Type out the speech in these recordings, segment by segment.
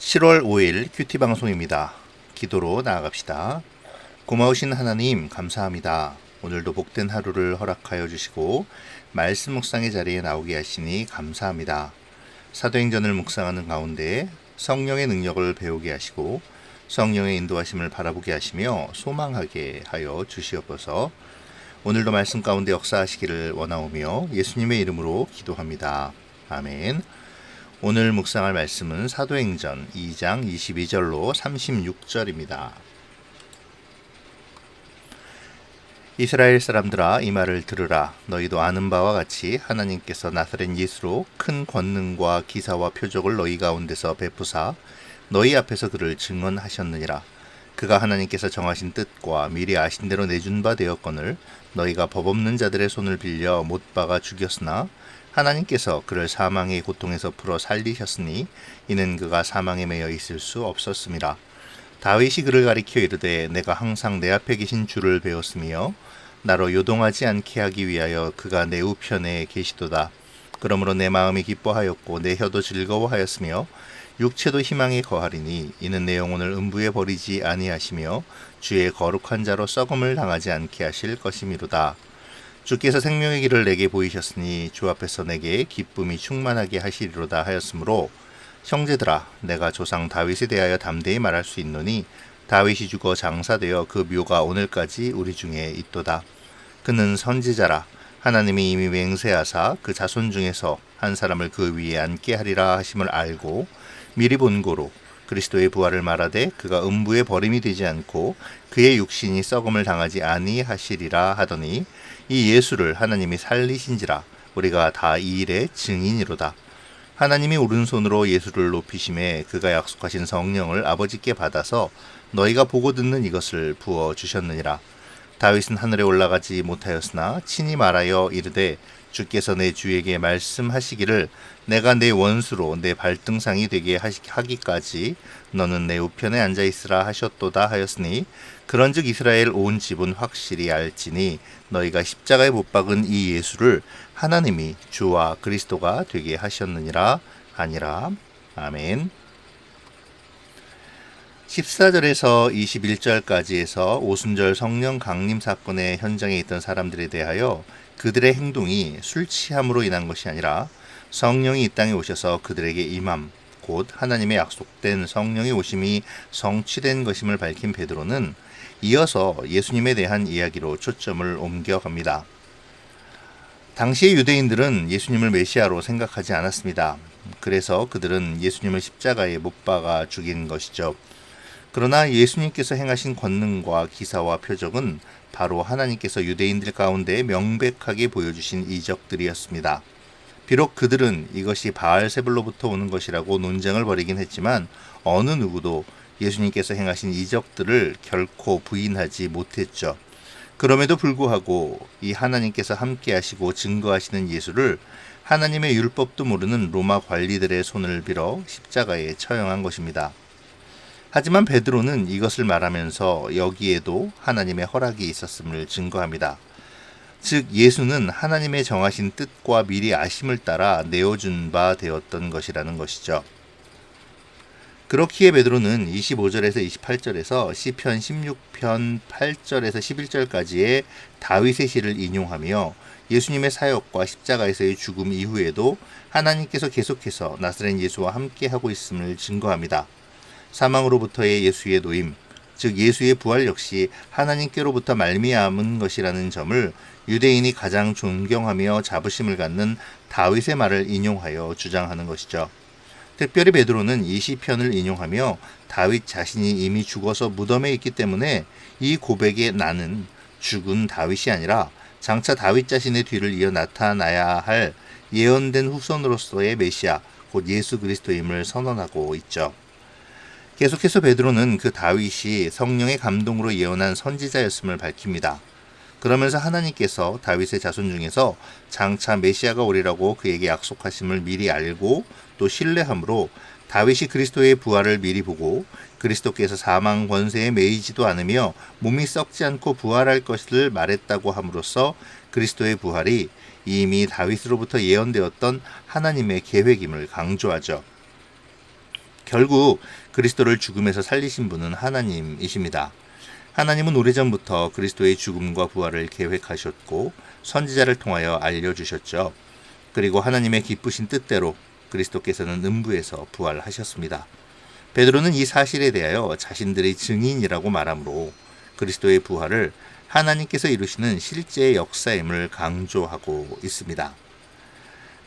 7월 5일 큐티 방송입니다. 기도로 나아갑시다. 고마우신 하나님 감사합니다. 오늘도 복된 하루를 허락하여 주시고 말씀 묵상의 자리에 나오게 하시니 감사합니다. 사도행전을 묵상하는 가운데 성령의 능력을 배우게 하시고 성령의 인도하심을 바라보게 하시며 소망하게 하여 주시옵소서. 오늘도 말씀 가운데 역사하시기를 원하오며 예수님의 이름으로 기도합니다. 아멘. 오늘 묵상할 말씀은 사도행전 2장 22절로 36절입니다. 이스라엘 사람들아, 이 말을 들으라. 너희도 아는 바와 같이 하나님께서 나사렛 예수로 큰 권능과 기사와 표적을 너희 가운데서 베푸사 너희 앞에서 그를 증언하셨느니라. 그가 하나님께서 정하신 뜻과 미리 아신 대로 내준 바 되었거늘 너희가 법 없는 자들의 손을 빌려 못 박아 죽였으나 하나님께서 그를 사망의 고통에서 풀어 살리셨으니 이는 그가 사망에 매여 있을 수 없었음이라. 다윗이 그를 가리켜 이르되 내가 항상 내 앞에 계신 주를 배웠으며 나로 요동하지 않게 하기 위하여 그가 내 우편에 계시도다. 그러므로 내 마음이 기뻐하였고 내 혀도 즐거워하였으며 육체도 희망에 거하리니 이는 내 영혼을 음부에 버리지 아니하시며 주의 거룩한 자로 썩음을 당하지 않게 하실 것이미로다. 주께서 생명의 길을 내게 보이셨으니 주 앞에서 내게 기쁨이 충만하게 하시리로다 하였으므로 형제들아, 내가 조상 다윗에 대하여 담대히 말할 수 있노니 다윗이 죽어 장사되어 그 묘가 오늘까지 우리 중에 있도다. 그는 선지자라. 하나님이 이미 맹세하사 그 자손 중에서 한 사람을 그 위에 앉게 하리라 하심을 알고 미리 본고로 그리스도의 부활을 말하되 그가 음부에 버림이 되지 않고 그의 육신이 썩음을 당하지 아니하시리라 하더니 이 예수를 하나님이 살리신지라. 우리가 다 이 일의 증인이로다. 하나님이 오른손으로 예수를 높이심에 그가 약속하신 성령을 아버지께 받아서 너희가 보고 듣는 이것을 부어 주셨느니라. 다윗은 하늘에 올라가지 못하였으나 친히 말하여 이르되 주께서 내 주에게 말씀하시기를 내가 내 원수로 내 발등상이 되게 하기까지 너는 내 우편에 앉아 있으라 하셨도다 하였으니 그런즉 이스라엘 온 집은 확실히 알지니 너희가 십자가에 못 박은 이 예수를 하나님이 주와 그리스도가 되게 하셨느니라 하니라. 아멘. 14절에서 21절까지에서 오순절 성령 강림 사건의 현장에 있던 사람들에 대하여 그들의 행동이 술 취함으로 인한 것이 아니라 성령이 이 땅에 오셔서 그들에게 임함, 곧 하나님의 약속된 성령의 오심이 성취된 것임을 밝힌 베드로는 이어서 예수님에 대한 이야기로 초점을 옮겨갑니다. 당시의 유대인들은 예수님을 메시아로 생각하지 않았습니다. 그래서 그들은 예수님을 십자가에 못 박아 죽인 것이죠. 그러나 예수님께서 행하신 권능과 기사와 표적은 바로 하나님께서 유대인들 가운데 명백하게 보여주신 이적들이었습니다. 비록 그들은 이것이 바알세불로부터 오는 것이라고 논쟁을 벌이긴 했지만 어느 누구도 예수님께서 행하신 이적들을 결코 부인하지 못했죠. 그럼에도 불구하고 이 하나님께서 함께 하시고 증거하시는 예수를 하나님의 율법도 모르는 로마 관리들의 손을 빌어 십자가에 처형한 것입니다. 하지만 베드로는 이것을 말하면서 여기에도 하나님의 허락이 있었음을 증거합니다. 즉 예수는 하나님의 정하신 뜻과 미리 아심을 따라 내어준 바 되었던 것이라는 것이죠. 그렇기에 베드로는 25절에서 28절에서 시편 16편 8절에서 11절까지의 다윗의 시를 인용하며 예수님의 사역과 십자가에서의 죽음 이후에도 하나님께서 계속해서 나사렛 예수와 함께하고 있음을 증거합니다. 사망으로부터의 예수의 노임, 즉 예수의 부활 역시 하나님께로부터 말미암은 것이라는 점을 유대인이 가장 존경하며 자부심을 갖는 다윗의 말을 인용하여 주장하는 것이죠. 특별히 베드로는 이 시편을 인용하며 다윗 자신이 이미 죽어서 무덤에 있기 때문에 이 고백의 나는 죽은 다윗이 아니라 장차 다윗 자신의 뒤를 이어 나타나야 할 예언된 후손으로서의 메시아, 곧 예수 그리스도임을 선언하고 있죠. 계속해서 베드로는 그 다윗이 성령의 감동으로 예언한 선지자였음을 밝힙니다. 그러면서 하나님께서 다윗의 자손 중에서 장차 메시아가 오리라고 그에게 약속하심을 미리 알고 또 신뢰함으로 다윗이 그리스도의 부활을 미리 보고 그리스도께서 사망 권세에 매이지도 않으며 몸이 썩지 않고 부활할 것을 말했다고 함으로써 그리스도의 부활이 이미 다윗으로부터 예언되었던 하나님의 계획임을 강조하죠. 결국 그리스도를 죽음에서 살리신 분은 하나님이십니다. 하나님은 오래전부터 그리스도의 죽음과 부활을 계획하셨고 선지자를 통하여 알려주셨죠. 그리고 하나님의 기쁘신 뜻대로 그리스도께서는 음부에서 부활하셨습니다. 베드로는 이 사실에 대하여 자신들의 증인이라고 말하므로 그리스도의 부활을 하나님께서 이루시는 실제의 역사임을 강조하고 있습니다.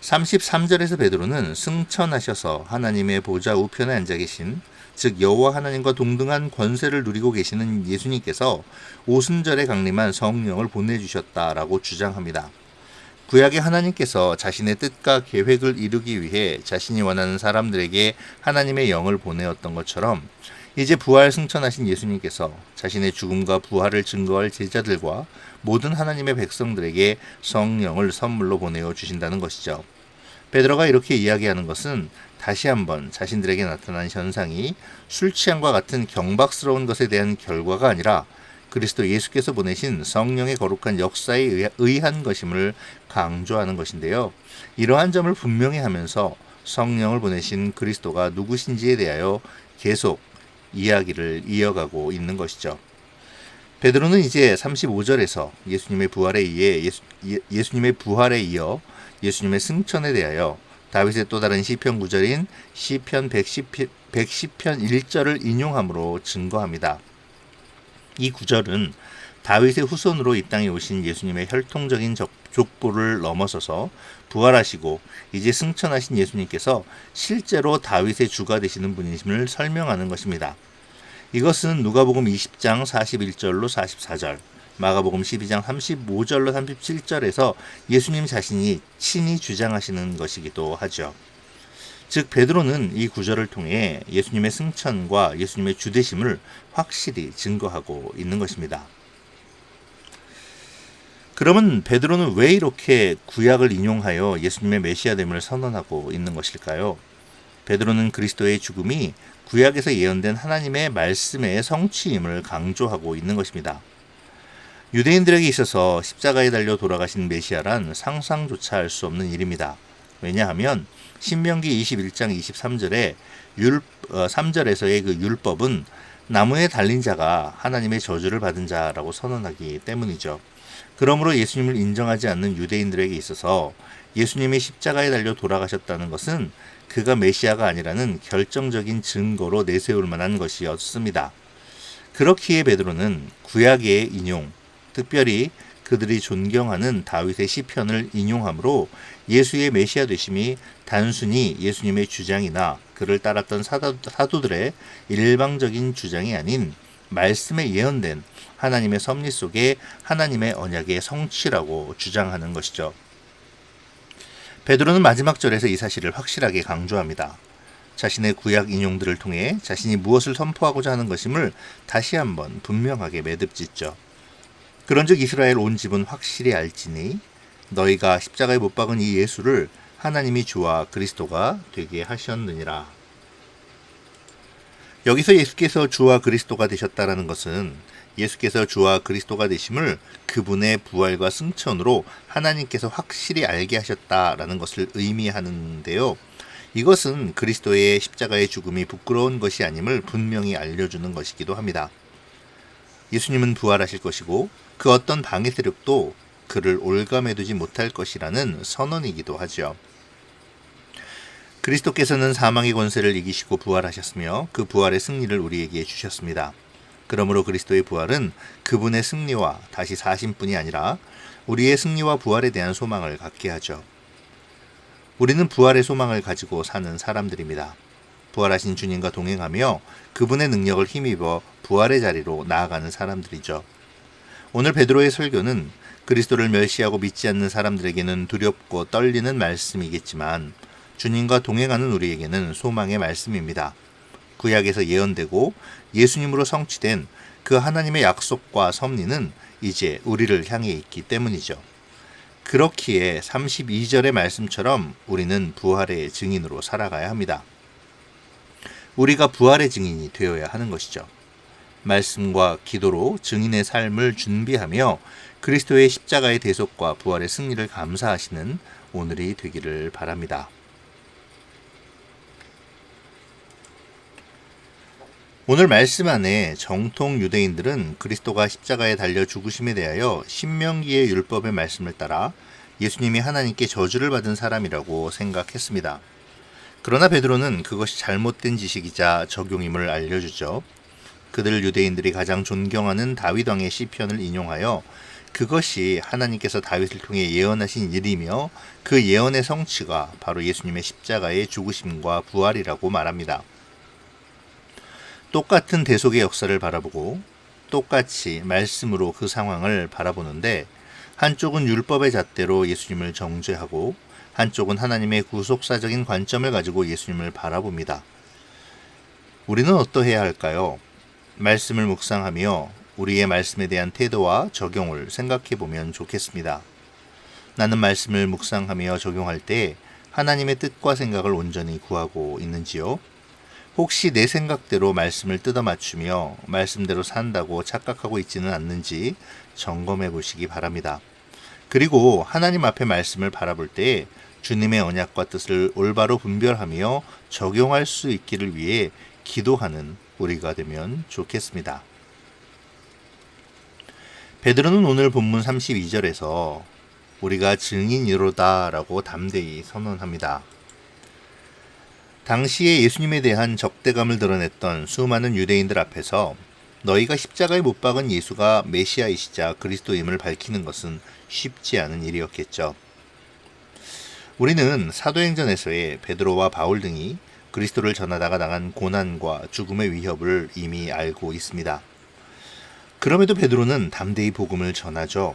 33절에서 베드로는 승천하셔서 하나님의 보좌 우편에 앉아 계신, 즉 여호와 하나님과 동등한 권세를 누리고 계시는 예수님께서 오순절에 강림한 성령을 보내주셨다라고 주장합니다. 구약의 하나님께서 자신의 뜻과 계획을 이루기 위해 자신이 원하는 사람들에게 하나님의 영을 보내었던 것처럼 이제 부활 승천하신 예수님께서 자신의 죽음과 부활을 증거할 제자들과 모든 하나님의 백성들에게 성령을 선물로 보내어 주신다는 것이죠. 베드로가 이렇게 이야기하는 것은 다시 한번 자신들에게 나타난 현상이 술 취함과 같은 경박스러운 것에 대한 결과가 아니라 그리스도 예수께서 보내신 성령의 거룩한 역사에 의한 것임을 강조하는 것인데요. 이러한 점을 분명히 하면서 성령을 보내신 그리스도가 누구신지에 대하여 계속 이야기를 이어가고 있는 것이죠. 베드로는 이제 35절에서 예수님의 부활에 이어 예수님의 승천에 대하여 다윗의 또 다른 시편 구절인 시편 110편 1절을 인용함으로 증거합니다. 이 구절은 다윗의 후손으로 이 땅에 오신 예수님의 혈통적인 족보를 넘어서서 부활하시고 이제 승천하신 예수님께서 실제로 다윗의 주가 되시는 분이심을 설명하는 것입니다. 이것은 누가복음 20장 41절로 44절, 마가복음 12장 35절로 37절에서 예수님 자신이 친히 주장하시는 것이기도 하죠. 즉 베드로는 이 구절을 통해 예수님의 승천과 예수님의 주되심을 확실히 증거하고 있는 것입니다. 그러면 베드로는 왜 이렇게 구약을 인용하여 예수님의 메시아됨을 선언하고 있는 것일까요? 베드로는 그리스도의 죽음이 구약에서 예언된 하나님의 말씀의 성취임을 강조하고 있는 것입니다. 유대인들에게 있어서 십자가에 달려 돌아가신 메시아란 상상조차 할 수 없는 일입니다. 왜냐하면 신명기 21장 23절에 3절에서의 그 율법은 나무에 달린 자가 하나님의 저주를 받은 자라고 선언하기 때문이죠. 그러므로 예수님을 인정하지 않는 유대인들에게 있어서 예수님이 십자가에 달려 돌아가셨다는 것은 그가 메시아가 아니라는 결정적인 증거로 내세울 만한 것이었습니다. 그렇기에 베드로는 구약의 인용, 특별히 그들이 존경하는 다윗의 시편을 인용함으로 예수의 메시아 되심이 단순히 예수님의 주장이나 그를 따랐던 사도들의 일방적인 주장이 아닌 말씀에 예언된 하나님의 섭리 속에 하나님의 언약의 성취라고 주장하는 것이죠. 베드로는 마지막 절에서 이 사실을 확실하게 강조합니다. 자신의 구약 인용들을 통해 자신이 무엇을 선포하고자 하는 것임을 다시 한번 분명하게 매듭짓죠. 그런즉 이스라엘 온 집은 확실히 알지니 너희가 십자가에 못 박은 이 예수를 하나님이 주와 그리스도가 되게 하셨느니라. 여기서 예수께서 주와 그리스도가 되셨다라는 것은 예수께서 주와 그리스도가 되심을 그분의 부활과 승천으로 하나님께서 확실히 알게 하셨다라는 것을 의미하는데요. 이것은 그리스도의 십자가의 죽음이 부끄러운 것이 아님을 분명히 알려주는 것이기도 합니다. 예수님은 부활하실 것이고 그 어떤 방해 세력도 그를 올가매두지 못할 것이라는 선언이기도 하죠. 그리스도께서는 사망의 권세를 이기시고 부활하셨으며 그 부활의 승리를 우리에게 주셨습니다. 그러므로 그리스도의 부활은 그분의 승리와 다시 사심뿐이 아니라 우리의 승리와 부활에 대한 소망을 갖게 하죠. 우리는 부활의 소망을 가지고 사는 사람들입니다. 부활하신 주님과 동행하며 그분의 능력을 힘입어 부활의 자리로 나아가는 사람들이죠. 오늘 베드로의 설교는 그리스도를 멸시하고 믿지 않는 사람들에게는 두렵고 떨리는 말씀이겠지만 주님과 동행하는 우리에게는 소망의 말씀입니다. 구약에서 예언되고 예수님으로 성취된 그 하나님의 약속과 섭리는 이제 우리를 향해 있기 때문이죠. 그렇기에 32절의 말씀처럼 우리는 부활의 증인으로 살아가야 합니다. 우리가 부활의 증인이 되어야 하는 것이죠. 말씀과 기도로 증인의 삶을 준비하며 그리스도의 십자가의 대속과 부활의 승리를 감사하시는 오늘이 되기를 바랍니다. 오늘 말씀 안에 정통 유대인들은 그리스도가 십자가에 달려 죽으심에 대하여 신명기의 율법의 말씀을 따라 예수님이 하나님께 저주를 받은 사람이라고 생각했습니다. 그러나 베드로는 그것이 잘못된 지식이자 적용임을 알려주죠. 그들 유대인들이 가장 존경하는 다윗 왕의 시편을 인용하여 그것이 하나님께서 다윗을 통해 예언하신 일이며 그 예언의 성취가 바로 예수님의 십자가의 죽으심과 부활이라고 말합니다. 똑같은 대속의 역사를 바라보고 똑같이 말씀으로 그 상황을 바라보는데 한쪽은 율법의 잣대로 예수님을 정죄하고 한쪽은 하나님의 구속사적인 관점을 가지고 예수님을 바라봅니다. 우리는 어떠해야 할까요? 말씀을 묵상하며 우리의 말씀에 대한 태도와 적용을 생각해 보면 좋겠습니다. 나는 말씀을 묵상하며 적용할 때 하나님의 뜻과 생각을 온전히 구하고 있는지요? 혹시 내 생각대로 말씀을 뜯어 맞추며 말씀대로 산다고 착각하고 있지는 않는지 점검해 보시기 바랍니다. 그리고 하나님 앞에 말씀을 바라볼 때 주님의 언약과 뜻을 올바로 분별하며 적용할 수 있기를 위해 기도하는 우리가 되면 좋겠습니다. 베드로는 오늘 본문 32절에서 우리가 증인이로다 라고 담대히 선언합니다. 당시에 예수님에 대한 적대감을 드러냈던 수많은 유대인들 앞에서 너희가 십자가에 못 박은 예수가 메시아이시자 그리스도임을 밝히는 것은 쉽지 않은 일이었겠죠. 우리는 사도행전에서의 베드로와 바울 등이 그리스도를 전하다가 당한 고난과 죽음의 위협을 이미 알고 있습니다. 그럼에도 베드로는 담대히 복음을 전하죠.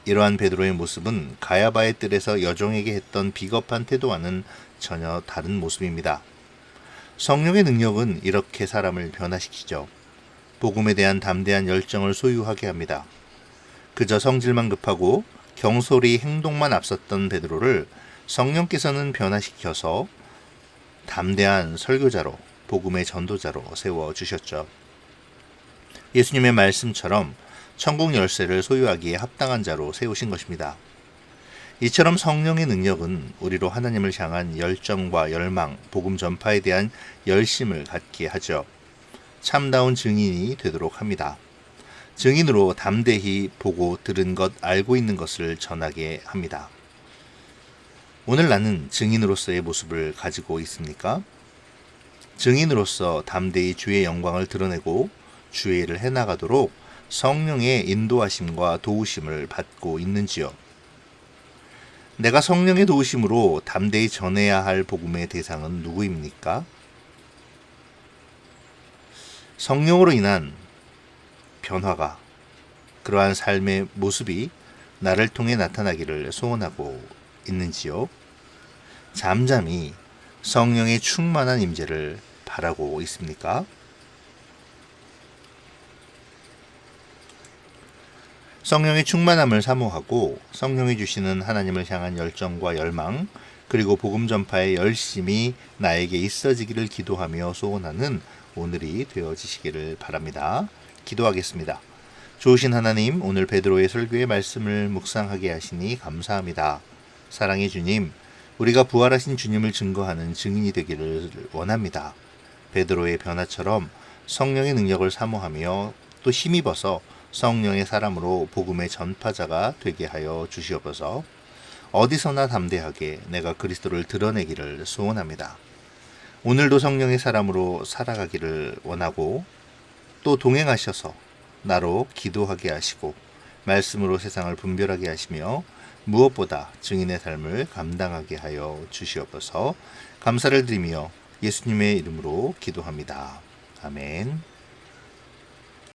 이러한 베드로의 모습은 가야바의 뜰에서 여종에게 했던 비겁한 태도와는 전혀 다른 모습입니다. 성령의 능력은 이렇게 사람을 변화시키죠. 복음에 대한 담대한 열정을 소유하게 합니다. 그저 성질만 급하고 경솔히 행동만 앞섰던 베드로를 성령께서는 변화시켜서 담대한 설교자로, 복음의 전도자로 세워주셨죠. 예수님의 말씀처럼 천국 열쇠를 소유하기에 합당한 자로 세우신 것입니다. 이처럼 성령의 능력은 우리로 하나님을 향한 열정과 열망, 복음 전파에 대한 열심을 갖게 하죠. 참다운 증인이 되도록 합니다. 증인으로 담대히 보고 들은 것, 알고 있는 것을 전하게 합니다. 오늘 나는 증인으로서의 모습을 가지고 있습니까? 증인으로서 담대히 주의 영광을 드러내고 주의 일을 해나가도록 성령의 인도하심과 도우심을 받고 있는지요? 내가 성령의 도우심으로 담대히 전해야 할 복음의 대상은 누구입니까? 성령으로 인한 변화가, 그러한 삶의 모습이 나를 통해 나타나기를 소원하고 있는지요? 잠잠히 성령의 충만한 임재를 바라고 있습니까? 성령의 충만함을 사모하고 성령이 주시는 하나님을 향한 열정과 열망, 그리고 복음 전파의 열심이 나에게 있어지기를 기도하며 소원하는 오늘이 되어지시기를 바랍니다. 기도하겠습니다. 좋으신 하나님, 오늘 베드로의 설교의 말씀을 묵상하게 하시니 감사합니다. 사랑의 주님, 우리가 부활하신 주님을 증거하는 증인이 되기를 원합니다. 베드로의 변화처럼 성령의 능력을 사모하며 또 힘입어서 성령의 사람으로 복음의 전파자가 되게 하여 주시옵소서. 어디서나 담대하게 내가 그리스도를 드러내기를 소원합니다. 오늘도 성령의 사람으로 살아가기를 원하고 또 동행하셔서 나로 기도하게 하시고 말씀으로 세상을 분별하게 하시며 무엇보다 증인의 삶을 감당하게 하여 주시옵소서. 감사를 드리며 예수님의 이름으로 기도합니다. 아멘.